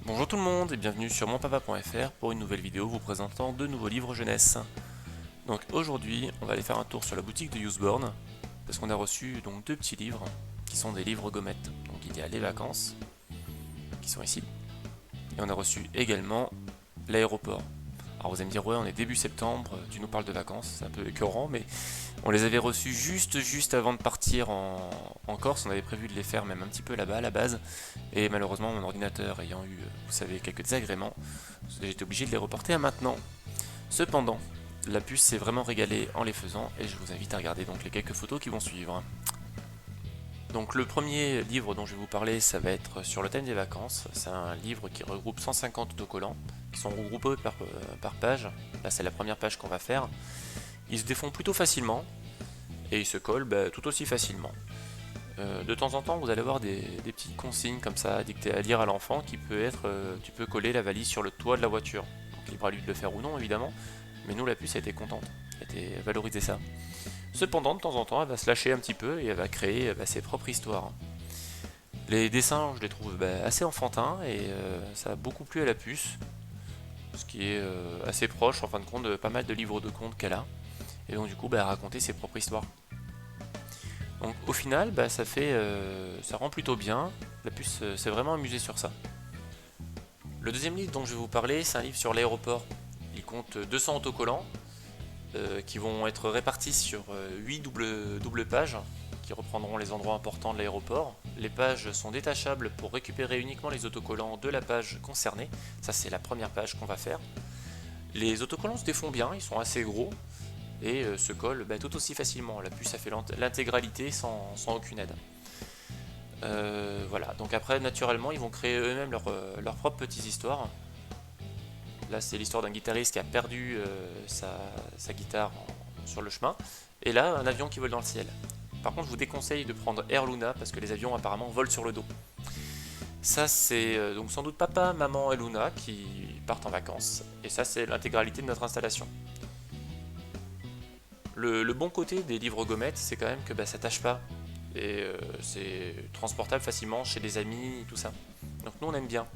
Bonjour tout le monde et bienvenue sur monpapa.fr pour une nouvelle vidéo vous présentant deux nouveaux livres jeunesse. Donc aujourd'hui on va aller faire un tour sur la boutique de Usborne parce qu'on a reçu donc deux petits livres qui sont des livres gommettes. Donc il y a les vacances qui sont ici et on a reçu également l'aéroport. Alors vous allez me dire ouais on est début septembre, tu nous parles de vacances, c'est un peu écœurant mais on les avait reçus juste avant de partir en Corse, on avait prévu de les faire même un petit peu là-bas à la base et malheureusement mon ordinateur ayant eu, vous savez, quelques désagréments, j'étais obligé de les reporter à maintenant. Cependant, la puce s'est vraiment régalée en les faisant et je vous invite à regarder donc les quelques photos qui vont suivre. Donc le premier livre dont je vais vous parler, ça va être sur le thème des vacances. C'est un livre qui regroupe 150 autocollants qui sont regroupés par page. Là c'est la première page qu'on va faire. Ils se défont plutôt facilement et ils se collent tout aussi facilement. De temps en temps, vous allez avoir des petites consignes comme ça, dictées à lire à l'enfant, qui peut être, tu peux coller la valise sur le toit de la voiture. Donc libre à lui de le faire ou non, évidemment, mais nous, la puce a été contente, elle a été valorisée ça. Cependant, de temps en temps, elle va se lâcher un petit peu et elle va créer ses propres histoires. Les dessins, je les trouve assez enfantins et ça a beaucoup plu à la puce, ce qui est assez proche, en fin de compte, de pas mal de livres de contes qu'elle a. Et donc, du coup, elle a raconté ses propres histoires. Donc au final, ça rend plutôt bien. La puce s'est vraiment amusée sur ça. Le deuxième livre dont je vais vous parler, c'est un livre sur l'aéroport. Il compte 200 autocollants qui vont être répartis sur 8 doubles pages qui reprendront les endroits importants de l'aéroport. Les pages sont détachables pour récupérer uniquement les autocollants de la page concernée. Ça c'est la première page qu'on va faire. Les autocollants se défont bien, ils sont assez gros et se collent tout aussi facilement. La puce a fait l'intégralité sans aucune aide. Voilà, donc après naturellement ils vont créer eux-mêmes leurs propres petites histoires. Là c'est l'histoire d'un guitariste qui a perdu sa guitare sur le chemin, et là un avion qui vole dans le ciel. Par contre je vous déconseille de prendre Air Luna parce que les avions apparemment volent sur le dos. Ça c'est donc sans doute papa, maman et Luna qui partent en vacances, et ça c'est l'intégralité de notre installation. Le bon côté des livres gommettes, c'est quand même que ça tâche pas. Et c'est transportable facilement chez des amis et tout ça. Donc nous on aime bien.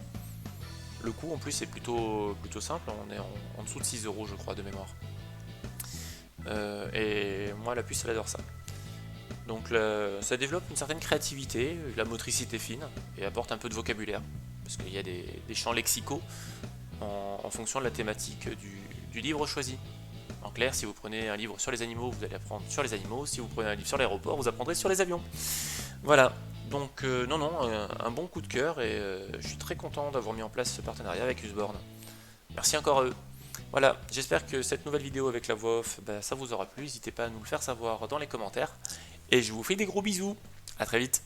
Le coût en plus est plutôt simple, on est en dessous de 6 € je crois de mémoire. Et moi la puce elle adore ça. Donc ça développe une certaine créativité, la motricité fine, et apporte un peu de vocabulaire. Parce qu'il y a des champs lexicaux en fonction de la thématique du livre choisi. En clair, si vous prenez un livre sur les animaux, vous allez apprendre sur les animaux. Si vous prenez un livre sur l'aéroport, vous apprendrez sur les avions. Voilà. Donc non, un bon coup de cœur et je suis très content d'avoir mis en place ce partenariat avec Usborne. Merci encore à eux. Voilà, j'espère que cette nouvelle vidéo avec la voix off, ça vous aura plu. N'hésitez pas à nous le faire savoir dans les commentaires. Et je vous fais des gros bisous. A très vite.